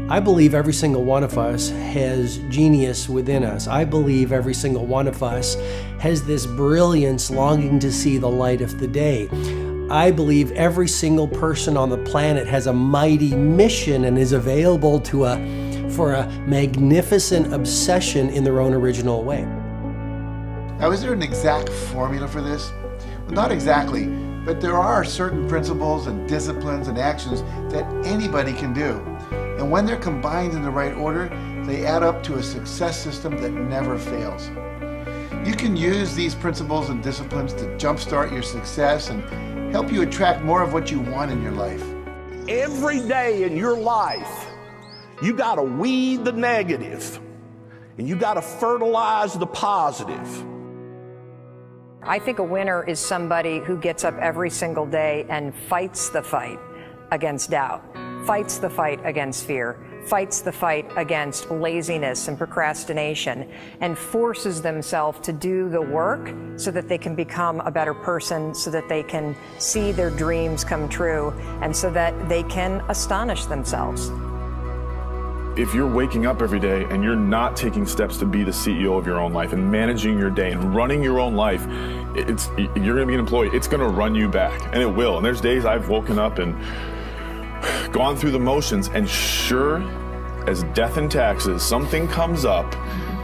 I believe every single one of us has genius within us. I believe every single one of us has this brilliance longing to see the light of the day. I believe every single person on the planet has a mighty mission and is available for a magnificent obsession in their own original way. Now, is there an exact formula for this? Well, not exactly, but there are certain principles and disciplines and actions that anybody can do. And when they're combined in the right order, they add up to a success system that never fails. You can use these principles and disciplines to jumpstart your success and help you attract more of what you want in your life. Every day in your life, you got to weed the negative and you got to fertilize the positive. I think a winner is somebody who gets up every single day and fights the fight against doubt, fights the fight against fear, fights the fight against laziness and procrastination, and forces themselves to do the work so that they can become a better person, so that they can see their dreams come true, and so that they can astonish themselves. If you're waking up every day and you're not taking steps to be the CEO of your own life and managing your day and running your own life, you're going to be an employee. It's going to run you back, and it will. And there's days I've woken up and gone through the motions, and sure as death and taxes, something comes up,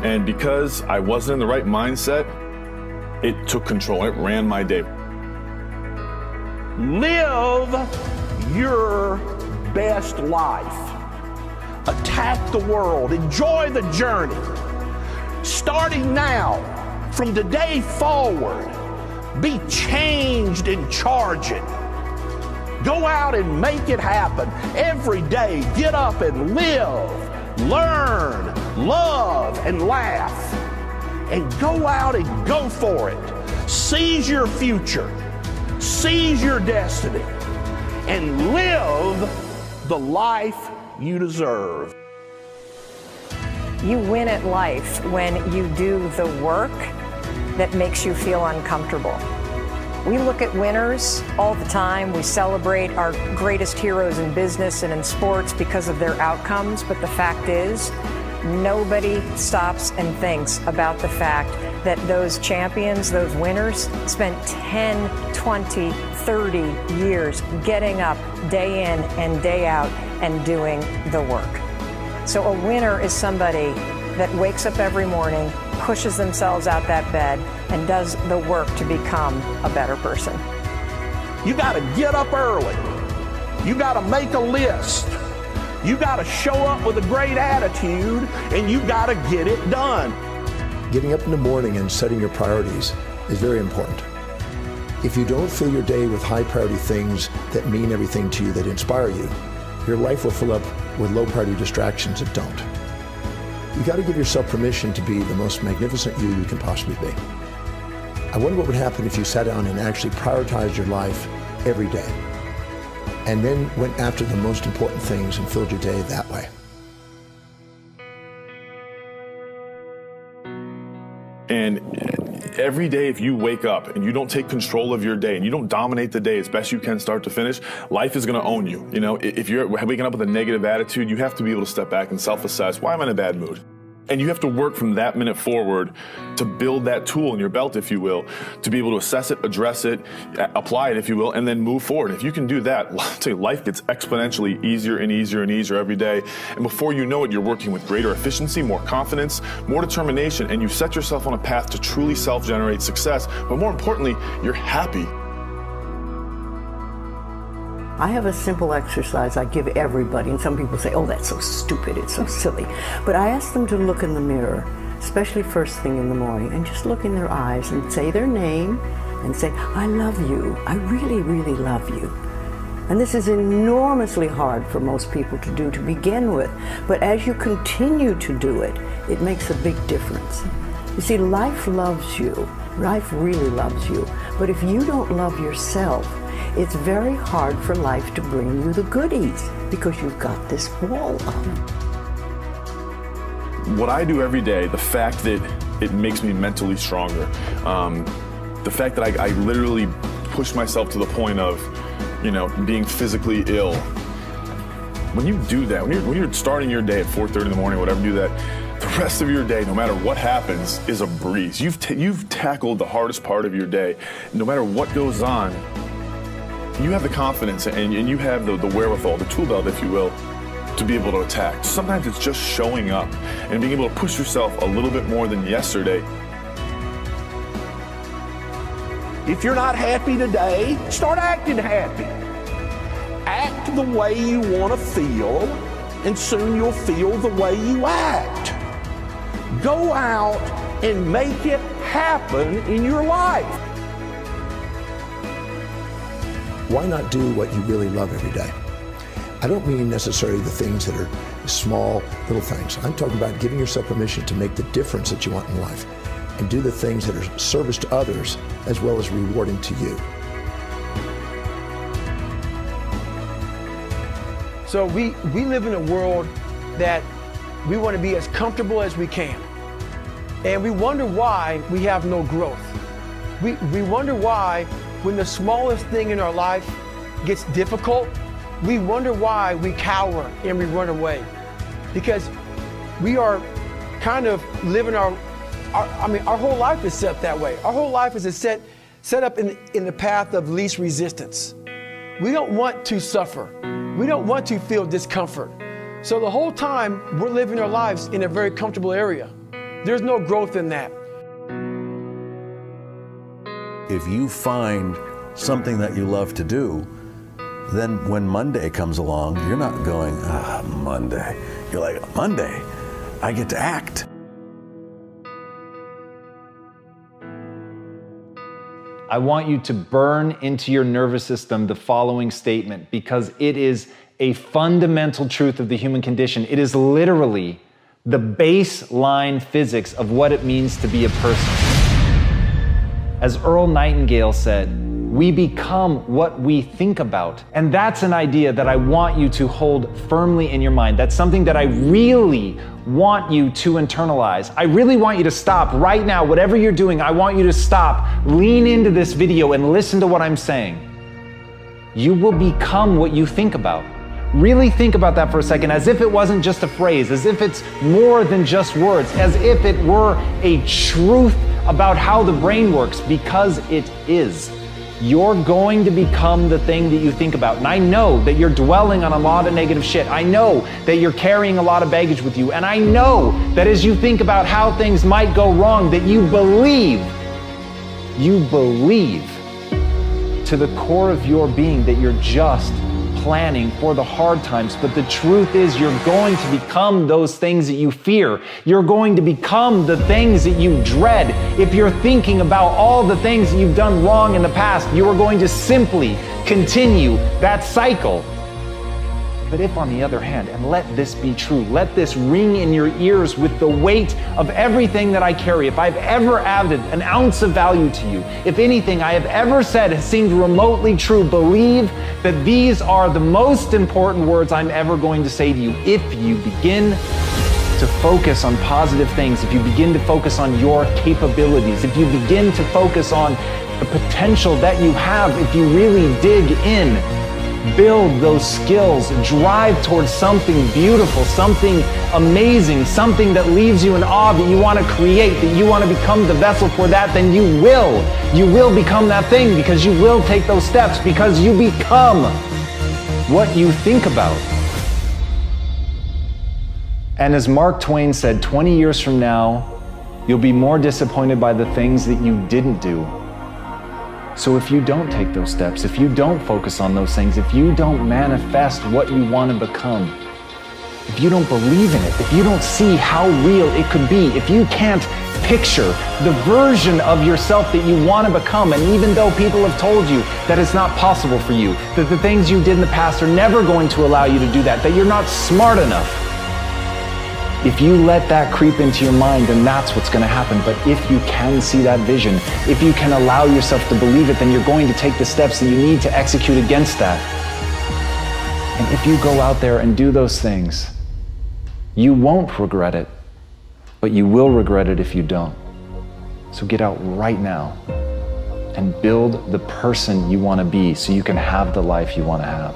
and because I wasn't in the right mindset, it took control. It ran my day. Live your best life. Attack the world. Enjoy the journey. Starting now, from today forward, be changed and charge it. Go out and make it happen. Every day, get up and live, learn, love, and laugh. And go out and go for it. Seize your future. Seize your destiny. And live the life you deserve. You win at life when you do the work that makes you feel uncomfortable. We look at winners all the time. We celebrate our greatest heroes in business and in sports because of their outcomes, but the fact is, nobody stops and thinks about the fact that those champions, those winners, spent 10, 20, 30 years getting up day in and day out and doing the work. So a winner is somebody that wakes up every morning, pushes themselves out that bed, and does the work to become a better person. You got to get up early. You got to make a list. You got to show up with a great attitude, and you got to get it done. Getting up in the morning and setting your priorities is very important. If you don't fill your day with high priority things that mean everything to you, that inspire you, your life will fill up with low priority distractions that don't. You got to give yourself permission to be the most magnificent you can possibly be. I wonder what would happen if you sat down and actually prioritized your life every day, and then went after the most important things and filled your day that way. And every day, if you wake up and you don't take control of your day and you don't dominate the day as best you can start to finish, life is going to own you. You know, if you're waking up with a negative attitude, you have to be able to step back and self-assess, why am I in a bad mood? And you have to work from that minute forward to build that tool in your belt, if you will, to be able to assess it, address it, apply it, if you will, and then move forward. If you can do that, I'll tell you, life gets exponentially easier and easier and easier every day. And before you know it, you're working with greater efficiency, more confidence, more determination, and you've set yourself on a path to truly self-generate success. But more importantly, you're happy. I have a simple exercise I give everybody, and some people say, oh, that's so stupid, it's so silly. But I ask them to look in the mirror, especially first thing in the morning, and just look in their eyes and say their name and say, I love you, I really, really love you. And this is enormously hard for most people to do to begin with, but as you continue to do it, it makes a big difference. You see, life loves you, life really loves you, but if you don't love yourself, it's very hard for life to bring you the goodies because you've got this wall up. What I do every day, the fact that it makes me mentally stronger, the fact that I literally push myself to the point of, you know, being physically ill, When you do that, when you're starting your day at 4:30 in the morning, whatever, do that, the rest of your day, no matter what happens, is a breeze. You've tackled the hardest part of your day. No matter what goes on, you have the confidence and you have the wherewithal, the tool belt, if you will, to be able to attack. Sometimes it's just showing up and being able to push yourself a little bit more than yesterday. If you're not happy today, start acting happy. Act the way you want to feel, and soon you'll feel the way you act. Go out and make it happen in your life. Why not do what you really love every day? I don't mean necessarily the things that are small, little things. I'm talking about giving yourself permission to make the difference that you want in life and do the things that are service to others as well as rewarding to you. So we live in a world that we want to be as comfortable as we can. And we wonder why we have no growth. We wonder why when the smallest thing in our life gets difficult, we wonder why we cower and we run away. Because we are kind of living our whole life is set that way. Our whole life is set up in the path of least resistance. We don't want to suffer. We don't want to feel discomfort. So the whole time we're living our lives in a very comfortable area. There's no growth in that. If you find something that you love to do, then when Monday comes along, you're not going, Monday. You're like, Monday, I get to act. I want you to burn into your nervous system the following statement because it is a fundamental truth of the human condition. It is literally the baseline physics of what it means to be a person. As Earl Nightingale said, we become what we think about. And that's an idea that I want you to hold firmly in your mind. That's something that I really want you to internalize. I really want you to stop right now. Whatever you're doing, I want you to stop, lean into this video and listen to what I'm saying. You will become what you think about. Really think about that for a second, as if it wasn't just a phrase, as if it's more than just words, as if it were a truth about how the brain works, because it is. You're going to become the thing that you think about. And I know that you're dwelling on a lot of negative shit. I know that you're carrying a lot of baggage with you. And I know that as you think about how things might go wrong, that you believe to the core of your being that you're just planning for the hard times. But the truth is, you're going to become those things that you fear. You're going to become the things that you dread. If you're thinking about all the things that you've done wrong in the past, you are going to simply continue that cycle. But if, on the other hand, and let this be true, let this ring in your ears with the weight of everything that I carry, if I've ever added an ounce of value to you, if anything I have ever said has seemed remotely true, believe that these are the most important words I'm ever going to say to you. If you begin to focus on positive things, if you begin to focus on your capabilities, if you begin to focus on the potential that you have, if you really dig in, build those skills, drive towards something beautiful, something amazing, something that leaves you in awe, that you want to create, that you want to become the vessel for that, then you will become that thing, because you will take those steps, because you become what you think about. And as Mark Twain said, 20 years from now, you'll be more disappointed by the things that you didn't do. So if you don't take those steps, if you don't focus on those things, if you don't manifest what you want to become, if you don't believe in it, if you don't see how real it could be, if you can't picture the version of yourself that you want to become, and even though people have told you that it's not possible for you, that the things you did in the past are never going to allow you to do that, that you're not smart enough, if you let that creep into your mind, then that's what's going to happen. But if you can see that vision, if you can allow yourself to believe it, then you're going to take the steps that you need to execute against that. And if you go out there and do those things, you won't regret it, but you will regret it if you don't. So get out right now and build the person you want to be so you can have the life you want to have.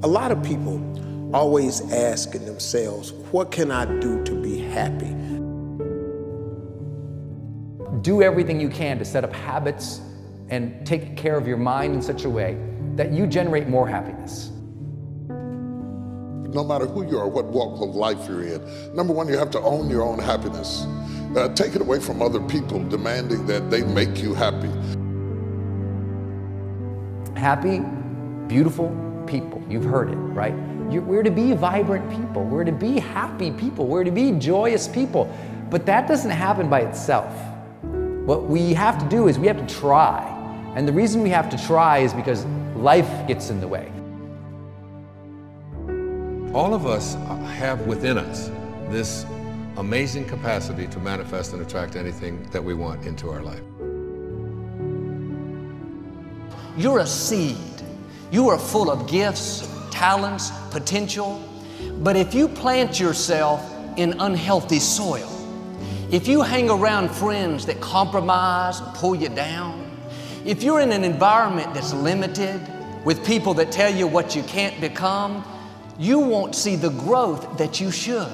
A lot of people always asking themselves, what can I do to be happy? Do everything you can to set up habits and take care of your mind in such a way that you generate more happiness. No matter who you are, what walk of life you're in, number one, you have to own your own happiness. Take it away from other people demanding that they make you happy. Happy, beautiful people. You've heard it, right? We're to be vibrant people. We're to be happy people. We're to be joyous people. But that doesn't happen by itself. What we have to do is we have to try. And the reason we have to try is because life gets in the way. All of us have within us this amazing capacity to manifest and attract anything that we want into our life. You're a seed. You are full of gifts, talents, potential. But if you plant yourself in unhealthy soil, if you hang around friends that compromise and pull you down, if you're in an environment that's limited with people that tell you what you can't become, you won't see the growth that you should.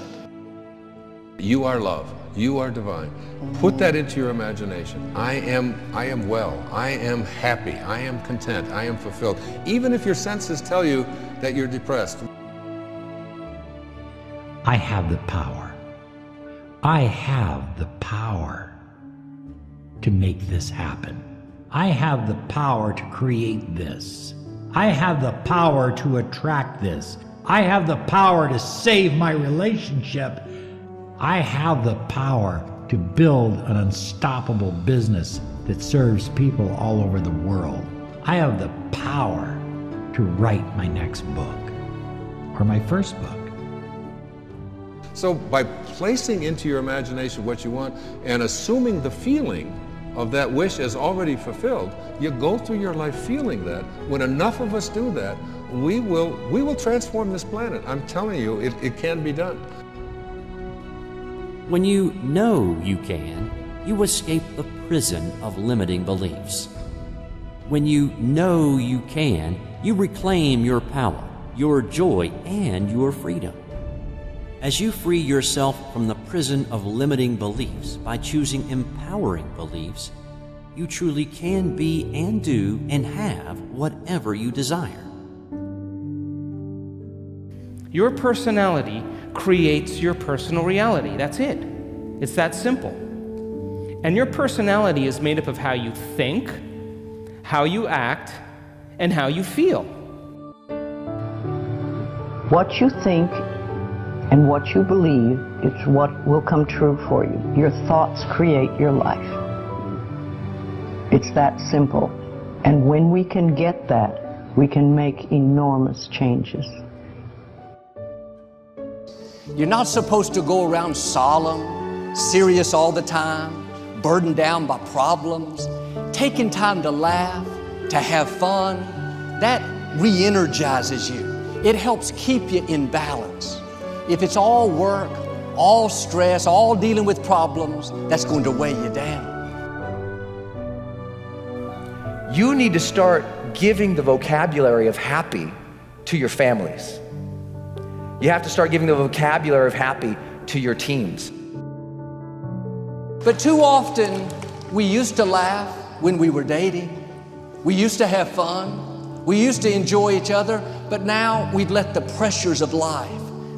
You are love. You are divine. Put that into your imagination. I am well. I am happy. I am content. I am fulfilled. Even if your senses tell you that you're depressed. I have the power. I have the power to make this happen. I have the power to create this. I have the power to attract this. I have the power to save my relationship. I have the power to build an unstoppable business that serves people all over the world. I have the power to write my next book or my first book. So by placing into your imagination what you want and assuming the feeling of that wish as already fulfilled, you go through your life feeling that. When enough of us do that, we will transform this planet. I'm telling you, it can be done. When you know you can, you escape the prison of limiting beliefs. When you know you can, you reclaim your power, your joy, and your freedom. As you free yourself from the prison of limiting beliefs by choosing empowering beliefs, you truly can be and do and have whatever you desire. Your personality creates your personal reality. That's it. It's that simple. And your personality is made up of how you think, how you act, and how you feel. What you think and what you believe is what will come true for you. Your thoughts create your life. It's that simple. And when we can get that, we can make enormous changes. You're not supposed to go around solemn, serious all the time, burdened down by problems. Taking time to laugh, to have fun, that re-energizes you. It helps keep you in balance. If it's all work, all stress, all dealing with problems, that's going to weigh you down. You need to start giving the vocabulary of happy to your families. You have to start giving the vocabulary of happy to your teams. But too often, we used to laugh when we were dating. We used to have fun. We used to enjoy each other, but now we've let the pressures of life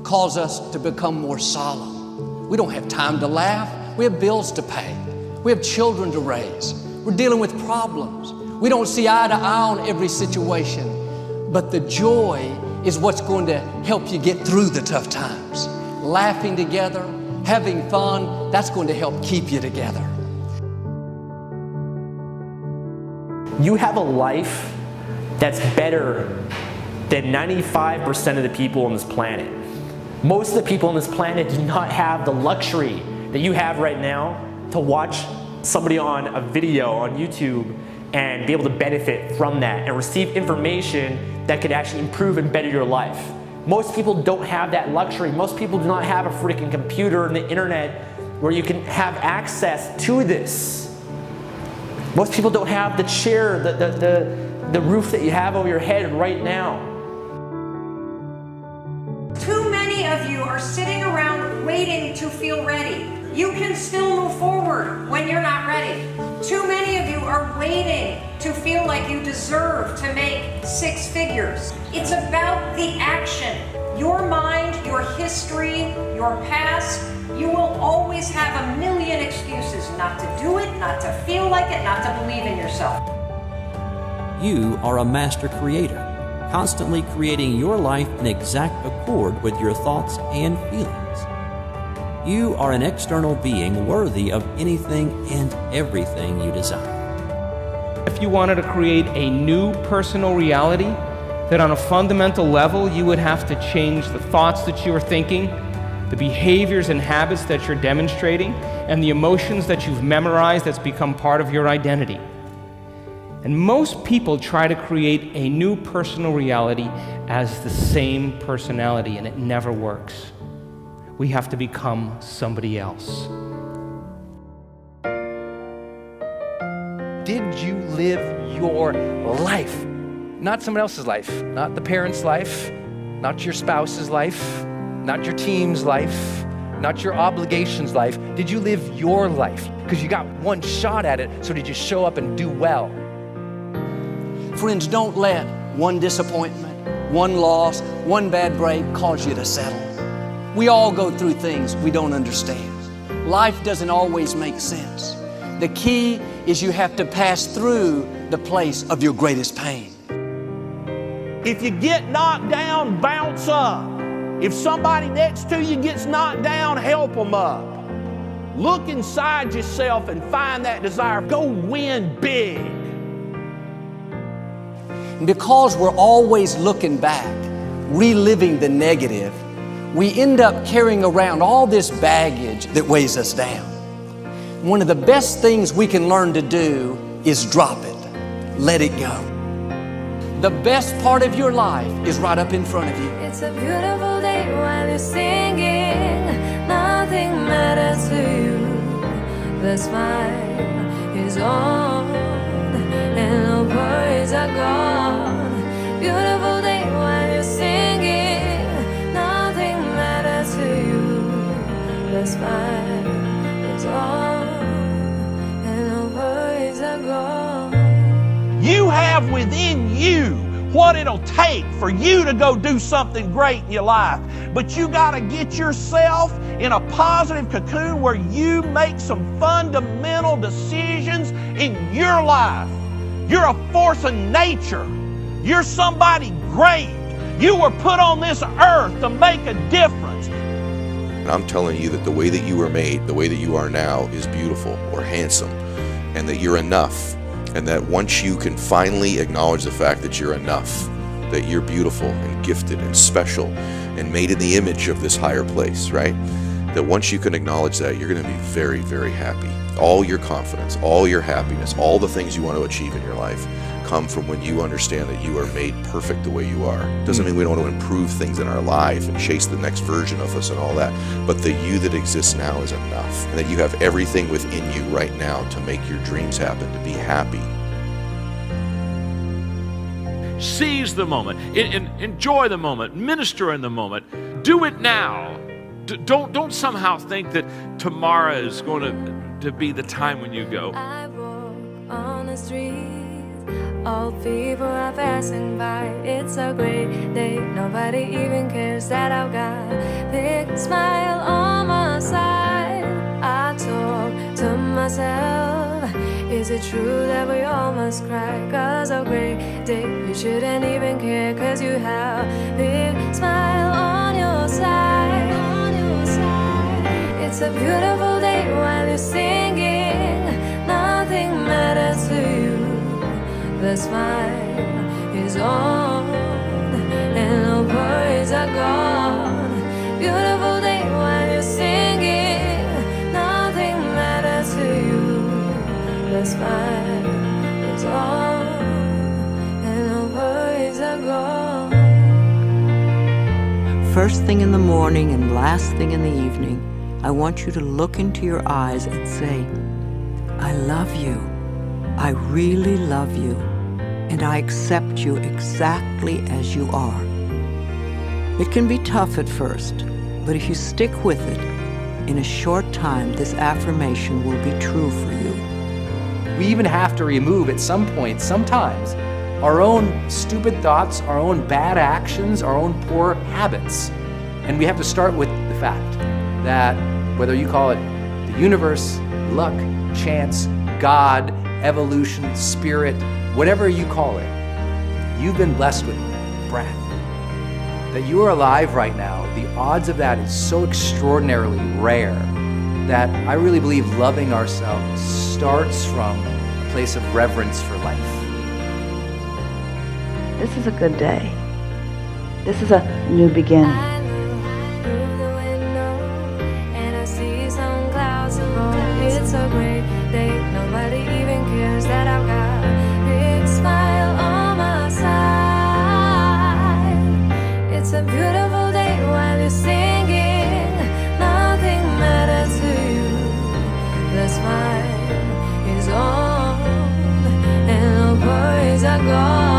cause us to become more solemn. We don't have time to laugh. We have bills to pay. We have children to raise. We're dealing with problems. We don't see eye to eye on every situation, but the joy is what's going to help you get through the tough times. Laughing together, having fun, that's going to help keep you together. You have a life that's better than 95% of the people on this planet. Most of the people on this planet do not have the luxury that you have right now to watch somebody on a video on YouTube and be able to benefit from that and receive information that could actually improve and better your life. Most people don't have that luxury. Most people do not have a freaking computer and the internet where you can have access to this. Most people don't have the chair, the roof that you have over your head right now. are sitting around waiting to feel ready. You can still move forward when you're not ready. Too many of you are waiting to feel like you deserve to make 6 figures. It's about the action. Your mind, your history, your past, you will always have a million excuses not to do it, not to feel like it, not to believe in yourself. You are a master creator, constantly creating your life in exact accord with your thoughts and feelings. You are an external being worthy of anything and everything you desire. If you wanted to create a new personal reality, that on a fundamental level you would have to change the thoughts that you are thinking, the behaviors and habits that you're demonstrating, and the emotions that you've memorized that's become part of your identity. And most people try to create a new personal reality as the same personality, and it never works. We have to become somebody else. Did you live your life? Not someone else's life, not the parent's life, not your spouse's life, not your team's life, not your obligations life. Did you live your life? Because you got one shot at it, so did you show up and do well? Friends, don't let one disappointment, one loss, one bad break cause you to settle. We all go through things we don't understand. Life doesn't always make sense. The key is you have to pass through the place of your greatest pain. If you get knocked down, bounce up. If somebody next to you gets knocked down, help them up. Look inside yourself and find that desire. Go win big. And because we're always looking back, reliving the negative, we end up carrying around all this baggage that weighs us down. One of the best things we can learn to do is drop it. Let it go. The best part of your life is right up in front of you. It's a beautiful day while you're singing. Nothing matters to you. The smile is on and no worries are gone. Beautiful day while you're singing. Nothing matters to you. The smile is on and no worries are gone. You have within you what it'll take for you to go do something great in your life. But you got to get yourself in a positive cocoon where you make some fundamental decisions in your life. You're a force of nature. You're somebody great. You were put on this earth to make a difference. And I'm telling you that the way that you were made, the way that you are now, is beautiful or handsome, and that you're enough. And that once you can finally acknowledge the fact that you're enough, that you're beautiful and gifted and special and made in the image of this higher place, right? That once you can acknowledge that, you're going to be very, very happy. All your confidence, all your happiness, all the things you want to achieve in your life come from when you understand that you are made perfect the way you are. Doesn't mean we don't want to improve things in our life and chase the next version of us and all that, but the you that exists now is enough, and that you have everything within you right now to make your dreams happen, to be happy. Seize the moment, enjoy the moment, minister in the moment, do it now. Don't somehow think that tomorrow is going to be the time when you go. I walk on the street. All people are passing by. It's a great day. Nobody even cares that I've got a big smile on my side. I talk to myself. Is it true that we all must cry? 'Cause a great day, you shouldn't even care. 'Cause you have a big smile on your side. It's a beautiful day while you're singing. Nothing matters to you. The smile is on and no worries are gone. Beautiful day while you're singing. Nothing matters to you. The smile is on and no worries are gone. First thing in the morning and last thing in the evening, I want you to look into your eyes and say, I love you. I really love you. And I accept you exactly as you are. It can be tough at first, But if you stick with it, in a short time, this affirmation will be true for you. We even have to remove at some point, sometimes, our own stupid thoughts, our own bad actions, our own poor habits. And we have to start with the fact that whether you call it the universe, luck, chance, God, evolution, spirit, whatever you call it, you've been blessed with breath. That you are alive right now, the odds of that is so extraordinarily rare that I really believe loving ourselves starts from a place of reverence for life. This is a good day. This is a new beginning. It's a great day. Nobody even cares that I've got a big smile on my side. It's a beautiful day while you're singing. Nothing matters to you. The smile is on and the worries are gone.